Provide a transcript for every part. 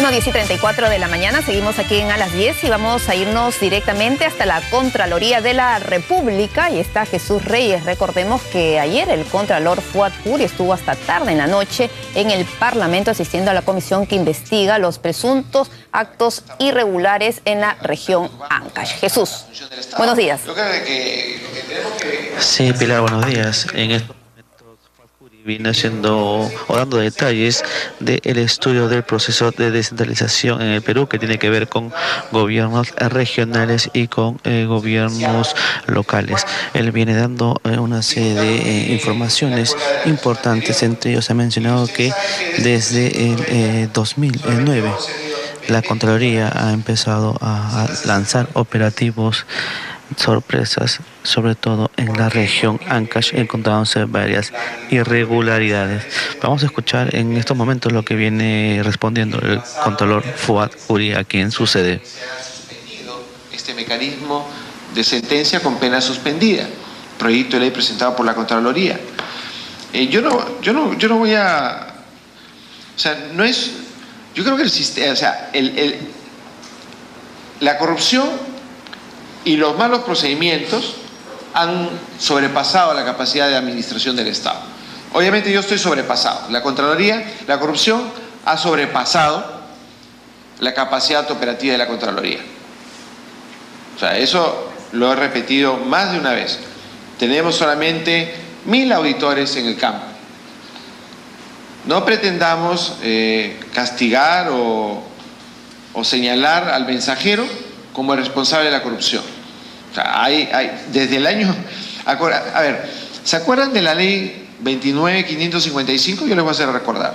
Bueno, 10:34 de la mañana, seguimos aquí en A las 10 y vamos a irnos directamente hasta la Contraloría de la República. Y está Jesús Reyes. Recordemos que ayer el Contralor Fuad Curi estuvo hasta tarde en la noche en el Parlamento asistiendo a la comisión que investiga los presuntos actos irregulares en la región Ancash. Jesús, buenos días. Sí, Pilar, buenos días. En estos momentos, Fuad Curi viene haciendo o dando detalles del estudio del proceso de descentralización en el Perú, que tiene que ver con gobiernos regionales y con gobiernos locales. Él viene dando una serie de informaciones importantes. Entre ellos ha mencionado que desde el 2009 la Contraloría ha empezado a lanzar operativos sorpresas, sobre todo en la región Ancash, encontrándose varias irregularidades. Vamos a escuchar en estos momentos lo que viene respondiendo el Contralor Fuad Curi aquí en su sede. Este mecanismo de sentencia con pena suspendida, proyecto de ley presentado por la Contraloría. Yo no voy a, o sea, no es, yo creo que el sistema, o sea, la corrupción y los malos procedimientos han sobrepasado la capacidad de administración del Estado. Obviamente yo estoy sobrepasado. La Contraloría, la corrupción ha sobrepasado la capacidad operativa de la Contraloría. O sea, eso lo he repetido más de una vez. Tenemos solamente 1000 auditores en el campo. No pretendamos castigar o señalar al mensajero como el responsable de la corrupción. O sea, desde el año... A ver, ¿se acuerdan de la ley 29.555? Yo les voy a hacer recordar.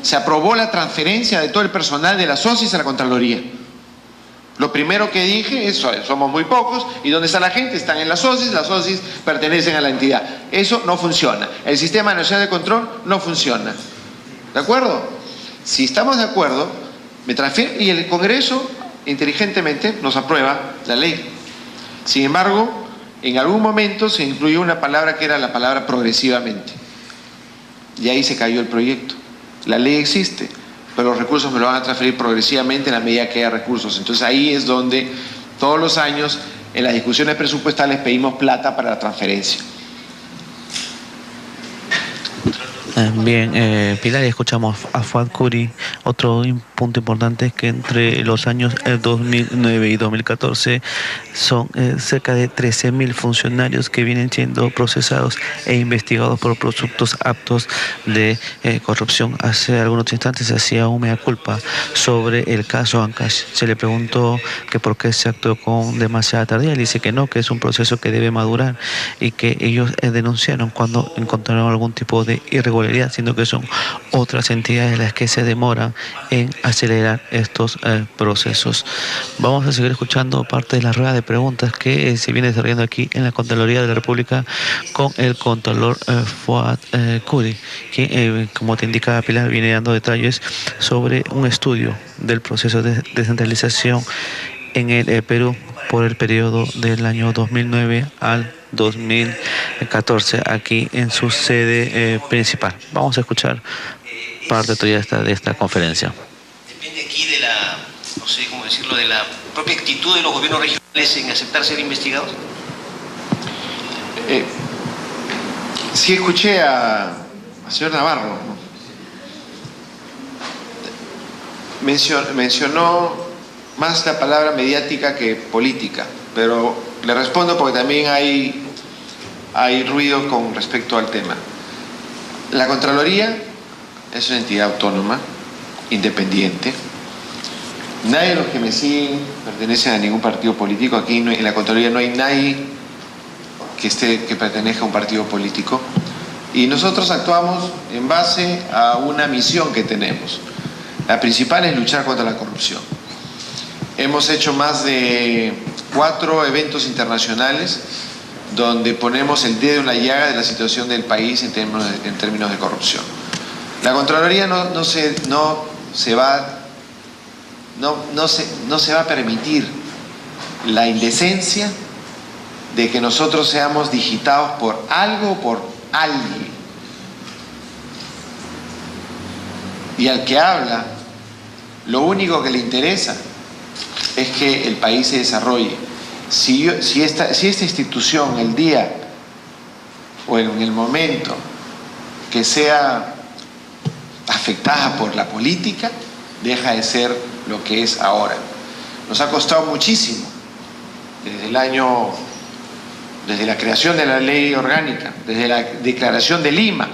Se aprobó la transferencia de todo el personal de las OSIS a la Contraloría. Lo primero que dije es, somos muy pocos, ¿y dónde está la gente? Están en las OSIS pertenecen a la entidad. Eso no funciona. El Sistema Nacional de Control no funciona. ¿De acuerdo? Si estamos de acuerdo, me transfiero y el Congreso inteligentemente nos aprueba la ley. Sin embargo, en algún momento se incluyó una palabra que era la palabra progresivamente. Y ahí se cayó el proyecto. La ley existe, pero los recursos me lo van a transferir progresivamente en la medida que haya recursos. Entonces ahí es donde todos los años en las discusiones presupuestales pedimos plata para la transferencia. Bien, Pilar, escuchamos a Fuad Curi. Otro punto importante es que entre los años 2009 y 2014 son cerca de 13.000 funcionarios que vienen siendo procesados e investigados por presuntos actos de corrupción. Hace algunos instantes se hacía un mea culpa sobre el caso Ancash. Se le preguntó que por qué se actuó con demasiada tardía. Él dice que no, que es un proceso que debe madurar y que ellos denunciaron cuando encontraron algún tipo de irregularidad, siendo que son otras entidades las que se demoran en acelerar estos procesos. Vamos a seguir escuchando parte de la rueda de preguntas que se viene desarrollando aquí en la Contraloría de la República con el Contralor Fuad Curi, que, como te indicaba Pilar, viene dando detalles sobre un estudio del proceso de descentralización en el Perú por el periodo del año 2009 al 2014 aquí en su sede principal. Vamos a escuchar parte de esta conferencia. Depende aquí de la, no sé cómo decirlo, de la propia actitud de los gobiernos regionales en aceptar ser investigados. Sí escuché al señor Navarro, ¿no? Mencionó más la palabra mediática que política, pero le respondo porque también hay ruido con respecto al tema. La Contraloría es una entidad autónoma, independiente. Nadie de los que me siguen pertenecen a ningún partido político. Aquí en la Contraloría no hay nadie que pertenezca a un partido político. Y nosotros actuamos en base a una misión que tenemos. La principal es luchar contra la corrupción. Hemos hecho más de 4 eventos internacionales donde ponemos el dedo en la llaga de la situación del país en términos de corrupción. La Contraloría no se va a permitir la indecencia de que nosotros seamos digitados por algo o por alguien. Y al que habla lo único que le interesa es que el país se desarrolle. Si esta institución, el día o en el momento que sea afectada por la política, deja de ser lo que es ahora. Nos ha costado muchísimo desde la creación de la ley orgánica, desde la declaración de Lima,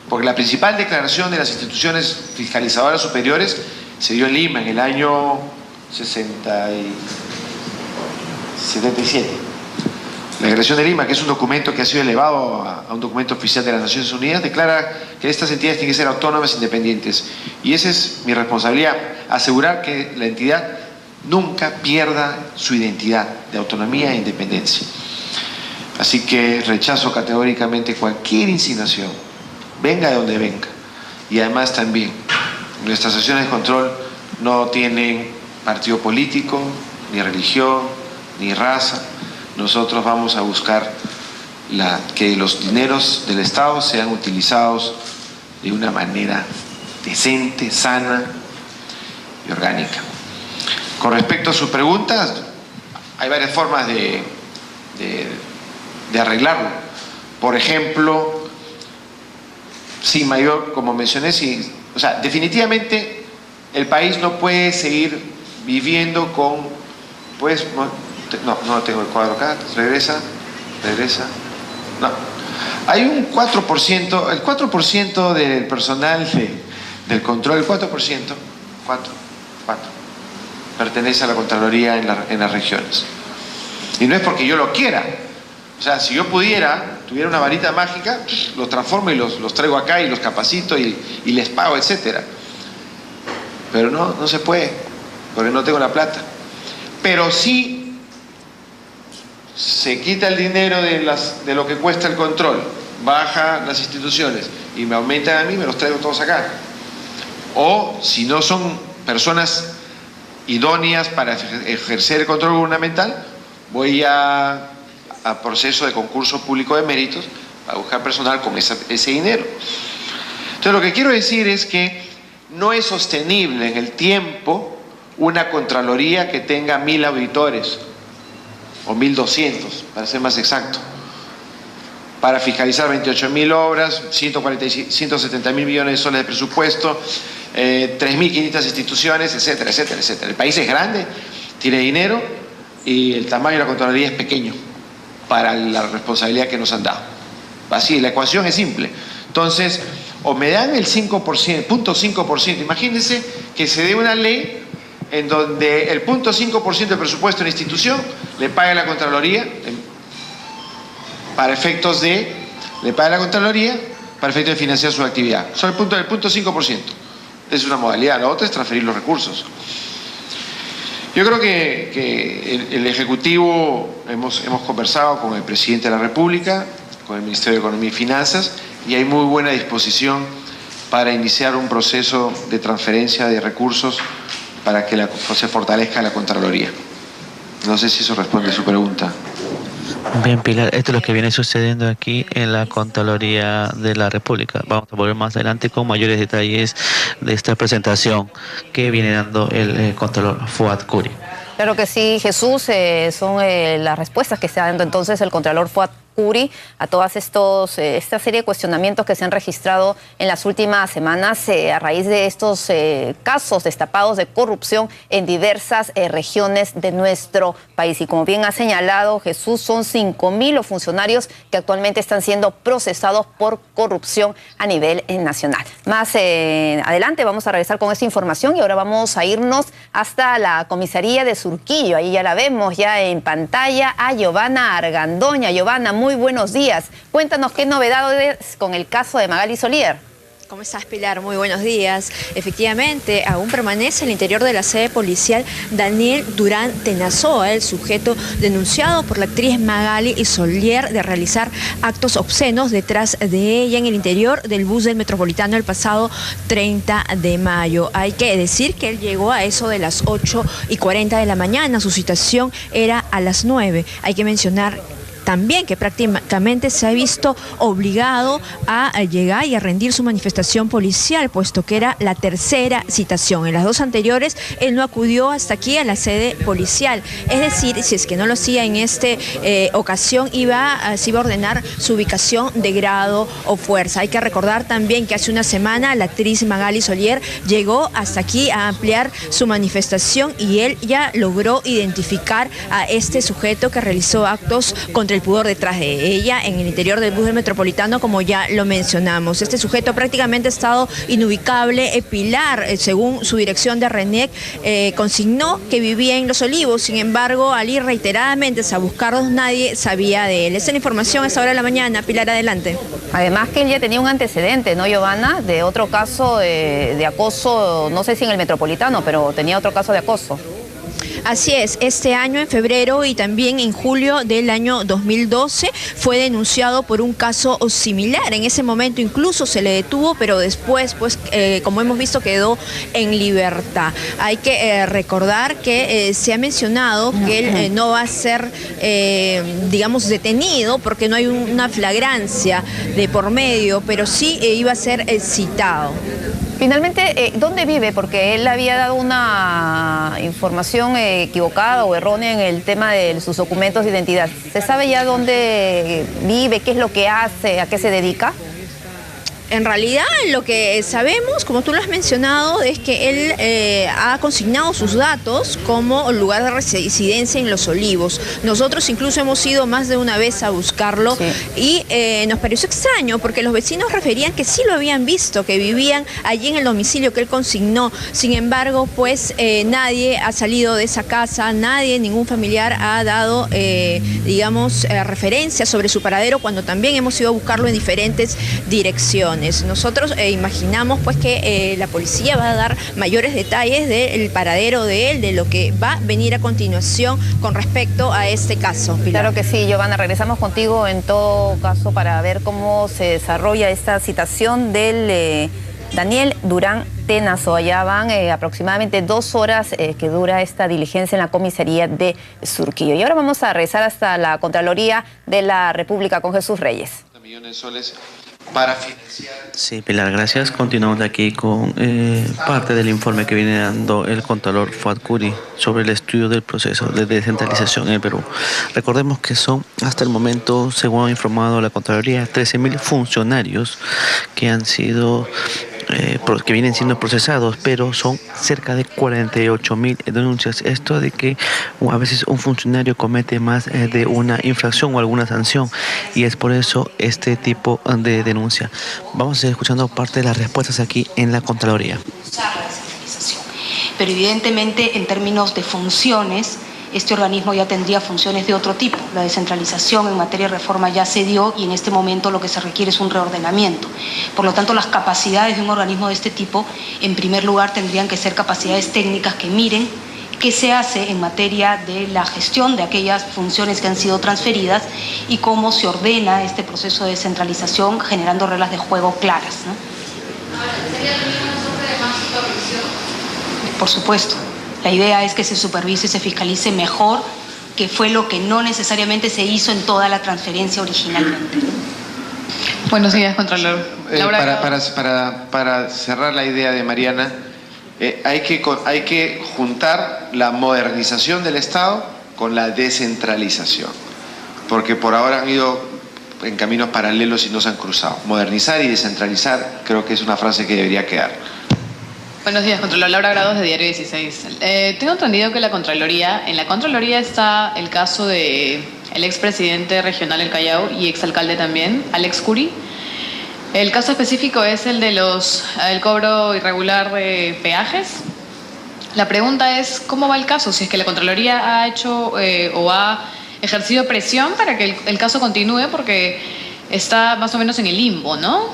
porque la principal declaración de las instituciones fiscalizadoras superiores se dio en Lima en el año 77. La Declaración de Lima, que es un documento que ha sido elevado a un documento oficial de las Naciones Unidas, declara que estas entidades tienen que ser autónomas e independientes. Y esa es mi responsabilidad, asegurar que la entidad nunca pierda su identidad de autonomía e independencia. Así que rechazo categóricamente cualquier insinuación, venga de donde venga. Y además también, nuestras sesiones de control no tienen partido político, ni religión, ni raza. Nosotros vamos a buscar que los dineros del Estado sean utilizados de una manera decente, sana y orgánica. Con respecto a sus preguntas, hay varias formas de arreglarlo. Por ejemplo, sin mayor, como mencioné, o sea, definitivamente el país no puede seguir viviendo con, pues, no tengo el cuadro acá, regresa, no. Hay un 4%, el 4% del personal del control, el 4%, 4, pertenece a la Contraloría en las regiones. Y no es porque yo lo quiera, o sea, si yo tuviera una varita mágica, los transformo y los traigo acá y los capacito y les pago, etcétera. Pero no se puede, porque no tengo la plata. Pero sí se quita el dinero de lo que cuesta el control, baja las instituciones y me aumentan a mí, me los traigo todos acá. O si no son personas idóneas para ejercer el control gubernamental, voy a proceso de concurso público de méritos para buscar personal con ese dinero. Entonces lo que quiero decir es que no es sostenible en el tiempo una Contraloría que tenga 1000 auditores o 1200, para ser más exacto, para fiscalizar 28.000 obras, 170.000 millones de soles de presupuesto, 3.500 instituciones, etcétera, etcétera, etcétera. El país es grande, tiene dinero y el tamaño de la Contraloría es pequeño para la responsabilidad que nos han dado. Así, la ecuación es simple. Entonces, o me dan el 5%, 0.5%, imagínense que se dé una ley en donde el 0.5% del presupuesto de la institución le paga la Contraloría para efectos de financiar su actividad. Solo el 0.5%. Es una modalidad. La otra es transferir los recursos. Yo creo que el Ejecutivo hemos conversado con el Presidente de la República, con el Ministerio de Economía y Finanzas, y hay muy buena disposición para iniciar un proceso de transferencia de recursos para que se fortalezca la Contraloría. No sé si eso responde a su pregunta. Bien, Pilar, esto es lo que viene sucediendo aquí en la Contraloría de la República. Vamos a volver más adelante con mayores detalles de esta presentación que viene dando el Contralor Fuad Curi. Claro que sí, Jesús, son las respuestas que está dando entonces el Contralor Fuad Curi a todas esta serie de cuestionamientos que se han registrado en las últimas semanas a raíz de estos casos destapados de corrupción en diversas regiones de nuestro país. Y como bien ha señalado Jesús, son 5.000 los funcionarios que actualmente están siendo procesados por corrupción a nivel nacional. Más adelante vamos a regresar con esta información y ahora vamos a irnos hasta la comisaría de Surquillo. Ahí ya la vemos ya en pantalla a Giovanna Argandoña. Giovanna, muy buenos días. Cuéntanos qué novedades con el caso de Magali Solier. ¿Cómo estás, Pilar? Muy buenos días. Efectivamente, aún permanece al interior de la sede policial Daniel Durán Tenazoa, el sujeto denunciado por la actriz Magali Solier de realizar actos obscenos detrás de ella en el interior del bus del Metropolitano el pasado 30 de mayo. Hay que decir que él llegó a eso de las 8:40 de la mañana. Su citación era a las 9. Hay que mencionar también que prácticamente se ha visto obligado a llegar y a rendir su manifestación policial, puesto que era la tercera citación. En las dos anteriores, él no acudió hasta aquí a la sede policial. Es decir, si es que no lo hacía en esta ocasión, se iba a ordenar su ubicación de grado o fuerza. Hay que recordar también que hace una semana la actriz Magali Solier llegó hasta aquí a ampliar su manifestación y él ya logró identificar a este sujeto que realizó actos contra el pudor detrás de ella en el interior del bus del Metropolitano, como ya lo mencionamos. Este sujeto prácticamente ha estado inubicable. Pilar, según su dirección de RENIEC, consignó que vivía en Los Olivos. Sin embargo, al ir reiteradamente a buscarlos, nadie sabía de él. Esta es la información a esta hora de la mañana. Pilar, adelante. Además que él ya tenía un antecedente, ¿no, Giovanna? De otro caso de acoso, no sé si en el Metropolitano, pero tenía otro caso de acoso. Así es, este año en febrero y también en julio del año 2012 fue denunciado por un caso similar. En ese momento incluso se le detuvo, pero después, pues, como hemos visto, quedó en libertad. Hay que recordar que se ha mencionado que él no va a ser, digamos, detenido porque no hay una flagrancia de por medio, pero sí iba a ser citado. Finalmente, ¿dónde vive? Porque él había dado una información equivocada o errónea en el tema de sus documentos de identidad. ¿Se sabe ya dónde vive, qué es lo que hace, a qué se dedica? En realidad, lo que sabemos, como tú lo has mencionado, es que él ha consignado sus datos como lugar de residencia en Los Olivos. Nosotros incluso hemos ido más de una vez a buscarlo, sí. Y nos pareció extraño porque los vecinos referían que sí lo habían visto, que vivían allí en el domicilio que él consignó. Sin embargo, pues nadie ha salido de esa casa, nadie, ningún familiar ha dado, digamos, referencia sobre su paradero, cuando también hemos ido a buscarlo en diferentes direcciones. Nosotros imaginamos pues que la policía va a dar mayores detalles del paradero de él, de lo que va a venir a continuación con respecto a este caso. Pilar. Claro que sí, Giovanna, regresamos contigo en todo caso para ver cómo se desarrolla esta citación del Daniel Durán Tenazo. Allá van aproximadamente 2 horas que dura esta diligencia en la comisaría de Surquillo. Y ahora vamos a regresar hasta la Contraloría de la República con Jesús Reyes. Millones de soles para financiar. Sí, Pilar, gracias. Continuamos aquí con parte del informe que viene dando el Contralor Fuad Curi sobre el estudio del proceso de descentralización en el Perú. Recordemos que son, hasta el momento, según ha informado la Contraloría, 13.000 funcionarios que han sido que vienen siendo procesados, pero son cerca de 48.000 denuncias. Esto de que a veces un funcionario comete más de una infracción o alguna sanción, y es por eso este tipo de denuncia. Vamos a ir escuchando parte de las respuestas aquí en la Contraloría. Pero evidentemente, en términos de funciones, este organismo ya tendría funciones de otro tipo. La descentralización en materia de reforma ya se dio y en este momento lo que se requiere es un reordenamiento. Por lo tanto, las capacidades de un organismo de este tipo, en primer lugar, tendrían que ser capacidades técnicas que miren qué se hace en materia de la gestión de aquellas funciones que han sido transferidas y cómo se ordena este proceso de descentralización generando reglas de juego claras, ¿no? Ahora, ¿sería también una suerte de más supervisión? Por supuesto. La idea es que se supervise y se fiscalice mejor, que fue lo que no necesariamente se hizo en toda la transferencia originalmente. Buenos días, Contralor. Para cerrar la idea de Mariana, hay que juntar la modernización del Estado con la descentralización, porque por ahora han ido en caminos paralelos y no se han cruzado. Modernizar y descentralizar creo que es una frase que debería quedar. Buenos días, Contralor. Laura Grados, de Diario 16. Tengo entendido que en la Contraloría está el caso de el expresidente regional del Callao y exalcalde también, Alex Curi. El caso específico es el de el cobro irregular de peajes. La pregunta es, ¿cómo va el caso? Si es que la Contraloría ha hecho o ha ejercido presión para que el caso continúe, porque está más o menos en el limbo, ¿no?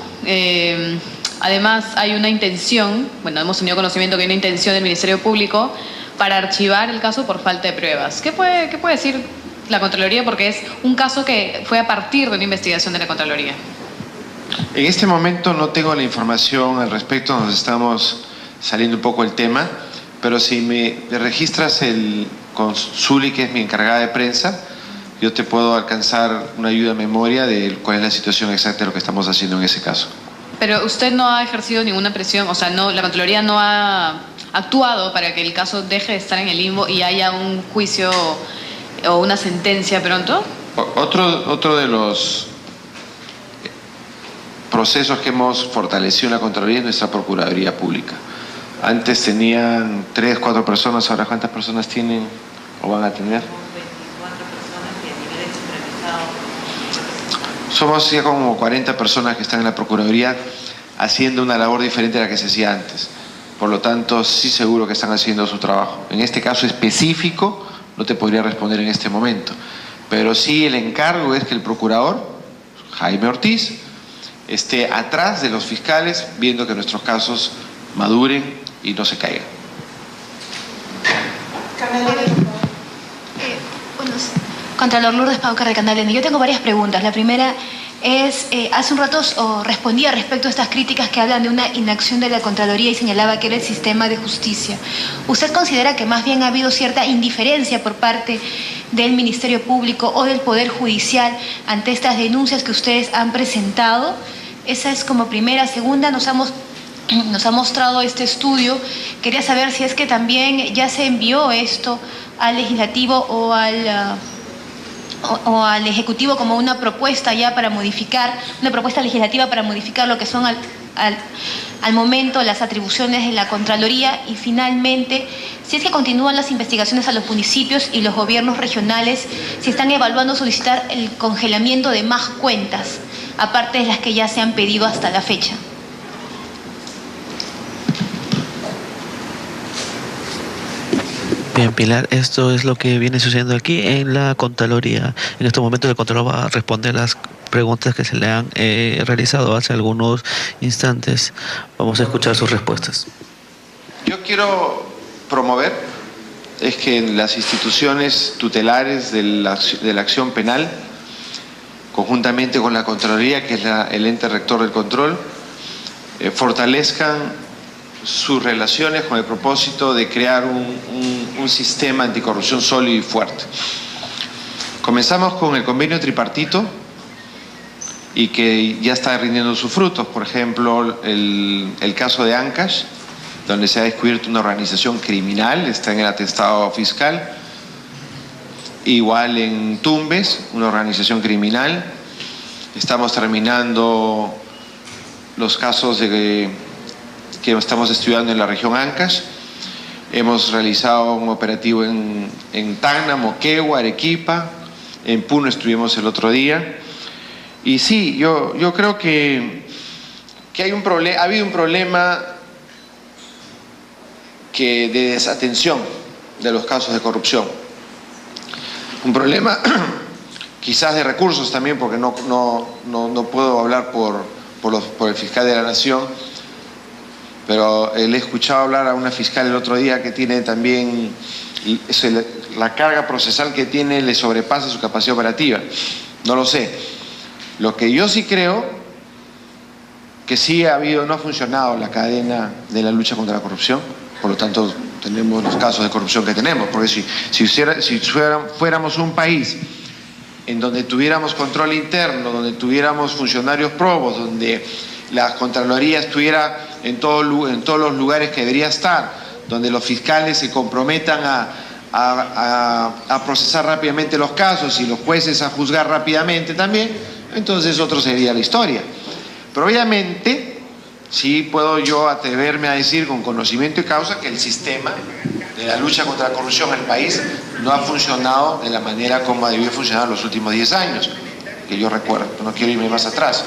Además, hay una intención, bueno, hemos tenido conocimiento que hay una intención del Ministerio Público para archivar el caso por falta de pruebas. ¿Qué puede decir la Contraloría? Porque es un caso que fue a partir de una investigación de la Contraloría. En este momento no tengo la información al respecto, nos estamos saliendo un poco del tema, pero si me registras con Zuli, que es mi encargada de prensa, yo te puedo alcanzar una ayuda de memoria de cuál es la situación exacta de lo que estamos haciendo en ese caso. Pero usted no ha ejercido ninguna presión, o sea, no, la Contraloría no ha actuado para que el caso deje de estar en el limbo y haya un juicio o una sentencia pronto. Otro de los procesos que hemos fortalecido en la Contraloría es nuestra Procuraduría Pública. Antes tenían 3, 4 personas, ahora ¿cuántas personas tienen o van a tener? 24 personas y a nivel supervisado. Somos ya como 40 personas que están en la Procuraduría haciendo una labor diferente a la que se hacía antes. Por lo tanto, sí seguro que están haciendo su trabajo. En este caso específico, no te podría responder en este momento. Pero sí el encargo es que el procurador, Jaime Ortiz, esté atrás de los fiscales viendo que nuestros casos maduren y no se caigan. Contralor Lourdes Paucar de Canal N. Yo tengo varias preguntas. La primera es, hace un rato respondía respecto a estas críticas que hablan de una inacción de la Contraloría y señalaba que era el sistema de justicia. ¿Usted considera que más bien ha habido cierta indiferencia por parte del Ministerio Público o del Poder Judicial ante estas denuncias que ustedes han presentado? Esa es como primera. Segunda, nos ha mostrado este estudio. Quería saber si es que también ya se envió esto al Legislativo o al Ejecutivo como una propuesta ya para modificar, una propuesta legislativa para modificar lo que son al momento las atribuciones de la Contraloría. Y finalmente, si es que continúan las investigaciones a los municipios y los gobiernos regionales, si están evaluando solicitar el congelamiento de más cuentas, aparte de las que ya se han pedido hasta la fecha. Bien, Pilar, esto es lo que viene sucediendo aquí en la Contraloría. En estos momentos el Contralor va a responder las preguntas que se le han realizado hace algunos instantes. Vamos a escuchar sus respuestas. Yo quiero promover es que las instituciones tutelares de la acción penal, conjuntamente con la Contraloría, que es el ente rector del control, fortalezcan sus relaciones con el propósito de crear un sistema anticorrupción sólido y fuerte. Comenzamos con el convenio tripartito y que ya está rindiendo sus frutos. Por ejemplo, el caso de Ancash, donde se ha descubierto una organización criminal, está en el atestado fiscal. Igual en Tumbes, una organización criminal. Estamos terminando los casos que estamos estudiando en la región Ancash. Hemos realizado un operativo en Tacna, Moquegua, Arequipa. En Puno estuvimos el otro día. Y sí, yo creo que ha habido un problema de desatención de los casos de corrupción. Un problema quizás de recursos también, porque no puedo hablar por el fiscal de la Nación, pero le he escuchado hablar a una fiscal el otro día que tiene también, la carga procesal que tiene le sobrepasa su capacidad operativa. No lo sé. Lo que yo sí creo que sí no ha funcionado la cadena de la lucha contra la corrupción, por lo tanto tenemos los casos de corrupción que tenemos, porque si fuéramos un país en donde tuviéramos control interno, donde tuviéramos funcionarios probos, donde la Contraloría estuviera en todos los lugares que debería estar, donde los fiscales se comprometan a procesar rápidamente los casos y los jueces a juzgar rápidamente también, entonces otro sería la historia. Pero obviamente sí puedo yo atreverme a decir con conocimiento y causa que el sistema de la lucha contra la corrupción en el país no ha funcionado de la manera como debió funcionar los últimos 10 años, que yo recuerdo, no quiero irme más atrás.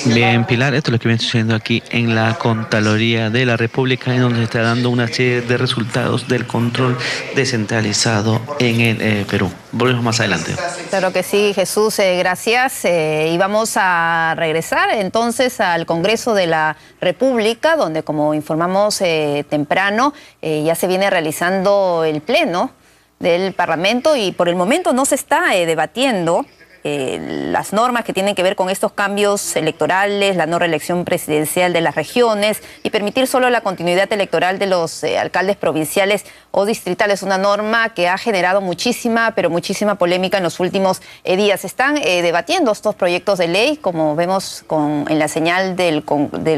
Bien, Pilar, esto es lo que viene sucediendo aquí en la Contraloría de la República, en donde se está dando una serie de resultados del control descentralizado en el Perú. Volvemos más adelante. Claro que sí, Jesús, gracias. Y vamos a regresar entonces al Congreso de la República, donde, como informamos temprano, ya se viene realizando el pleno del Parlamento y por el momento no se está debatiendo las normas que tienen que ver con estos cambios electorales, la no reelección presidencial de las regiones y permitir solo la continuidad electoral de los alcaldes provinciales o distritales. Una norma que ha generado muchísima, pero muchísima polémica en los últimos días. Están debatiendo estos proyectos de ley, como vemos en la señal del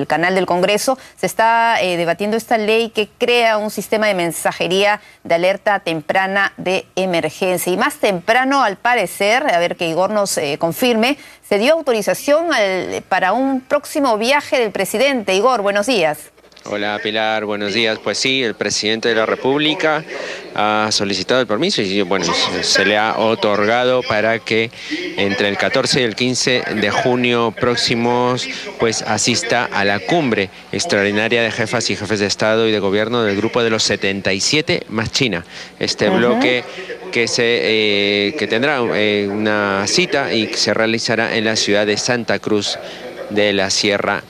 canal del Congreso. Se está debatiendo esta ley que crea un sistema de mensajería de alerta temprana de emergencia. Y más temprano, al parecer, a ver que Igor nos confirme, se dio autorización para un próximo viaje del presidente. Igor, buenos días. Hola Pilar, buenos días. Pues sí, el presidente de la República ha solicitado el permiso y bueno, se le ha otorgado para que entre el 14 y el 15 de junio próximos pues asista a la cumbre extraordinaria de jefas y jefes de Estado y de Gobierno del grupo de los 77 más China. Este bloque que tendrá una cita y se realizará en la ciudad de Santa Cruz de la Sierra,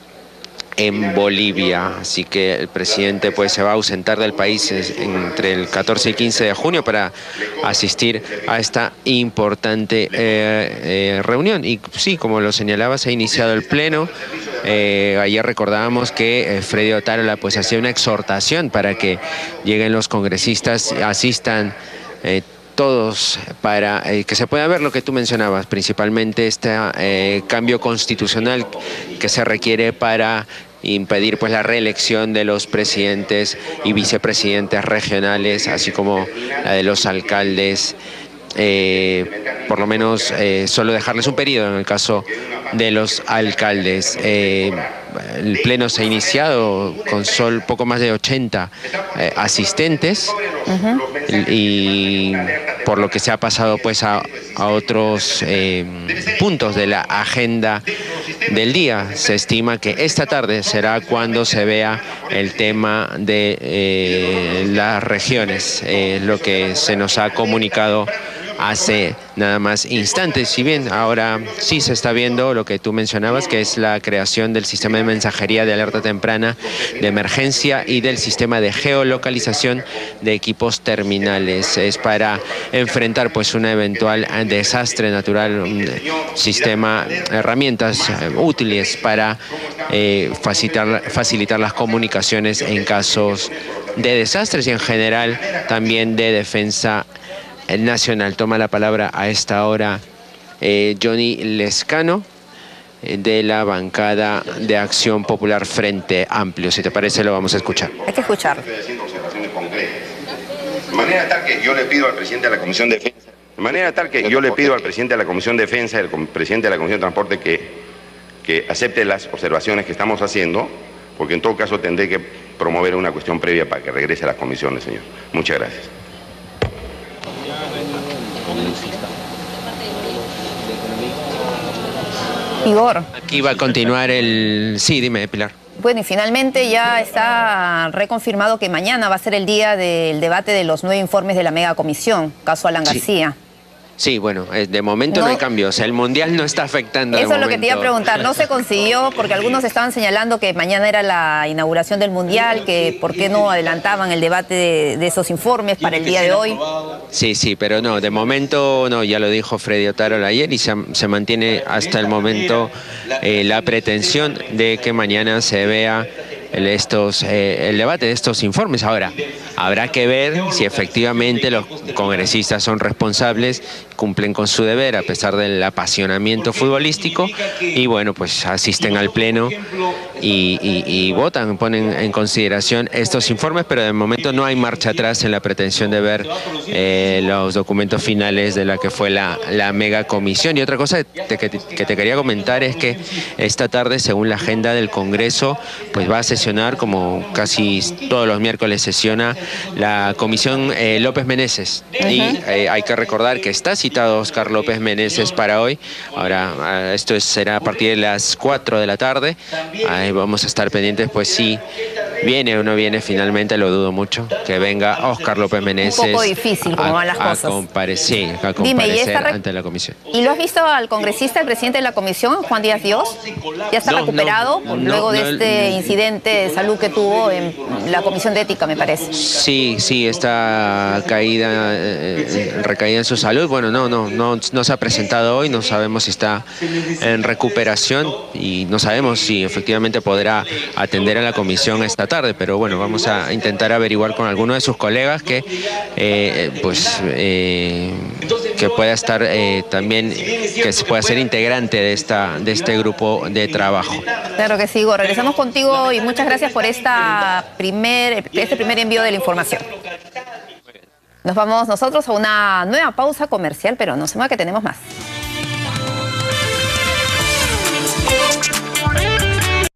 en Bolivia. Así que el presidente pues se va a ausentar del país entre el 14 y 15 de junio para asistir a esta importante reunión. Y sí, como lo señalaba, se ha iniciado el pleno. Ayer recordábamos que Freddy Otárola pues hacía una exhortación para que lleguen los congresistas, asistan todos para que se pueda ver lo que tú mencionabas, principalmente este cambio constitucional que se requiere para impedir pues la reelección de los presidentes y vicepresidentes regionales, así como la de los alcaldes, por lo menos solo dejarles un periodo en el caso de los alcaldes. El pleno se ha iniciado con poco más de 80 asistentes y por lo que se ha pasado pues a otros puntos de la agenda del día. Se estima que esta tarde será cuando se vea el tema de las regiones, lo que se nos ha comunicado hace nada más instantes. Si bien ahora sí se está viendo lo que tú mencionabas, que es la creación del sistema de mensajería de alerta temprana de emergencia y del sistema de geolocalización de equipos terminales. Es para enfrentar pues un eventual desastre natural, un sistema, herramientas útiles para facilitar las comunicaciones en casos de desastres y en general también de defensa nacional. Toma la palabra a esta hora Johnny Lescano de la bancada de Acción Popular Frente Amplio. Si te parece, lo vamos a escuchar. Hay que escucharlo. De manera tal que yo le pido al presidente de la Comisión de Defensa, y al presidente de la Comisión de Transporte que acepte las observaciones que estamos haciendo, porque en todo caso tendré que promover una cuestión previa para que regrese a las comisiones, señor. Muchas gracias. Igor. Aquí va a continuar el... Sí, dime, Pilar. Bueno, y finalmente ya está reconfirmado que mañana va a ser el día del debate de los 9 informes de la megacomisión, caso Alan García. Sí, bueno, de momento no hay cambios. O sea, el Mundial no está afectando. Eso es lo que te iba a preguntar. No se consiguió porque algunos estaban señalando que mañana era la inauguración del Mundial, que por qué no adelantaban el debate de esos informes para el día de hoy. Sí, pero no, de momento no, ya lo dijo Freddy Otárola ayer y se mantiene hasta el momento la pretensión de que mañana se vea el debate de estos informes. Ahora, habrá que ver si efectivamente los congresistas son responsables, cumplen con su deber a pesar del apasionamiento futbolístico y bueno, pues asisten al pleno y votan, ponen en consideración estos informes, pero de momento no hay marcha atrás en la pretensión de ver los documentos finales de la que fue la megacomisión. Y otra cosa que te quería comentar es que esta tarde, según la agenda del Congreso, pues va a sesionar, como casi todos los miércoles sesiona, la comisión López Meneses. Y hay que recordar que está citado Oscar López Meneses para hoy. Ahora, esto será a partir de las 4 de la tarde. Ahí vamos a estar pendientes, pues sí, viene o no viene finalmente, lo dudo mucho, que venga Óscar López Meneses. Un poco difícil, como van las cosas. A comparecer ante la comisión. ¿Y lo has visto al congresista, el presidente de la comisión, Juan Díaz Dios? ¿Ya está recuperado luego de este incidente de salud que tuvo en la Comisión de Ética, me parece? Sí, está recaída en su salud. Bueno, no se ha presentado hoy, no sabemos si está en recuperación y no sabemos si efectivamente podrá atender a la comisión esta tarde, pero bueno, vamos a intentar averiguar con alguno de sus colegas que pueda estar también, que pueda ser integrante de este grupo de trabajo. Claro que sí, Hugo. Regresamos contigo y muchas gracias por este primer envío de la información. Nos vamos nosotros a una nueva pausa comercial, pero no se mueva que tenemos más.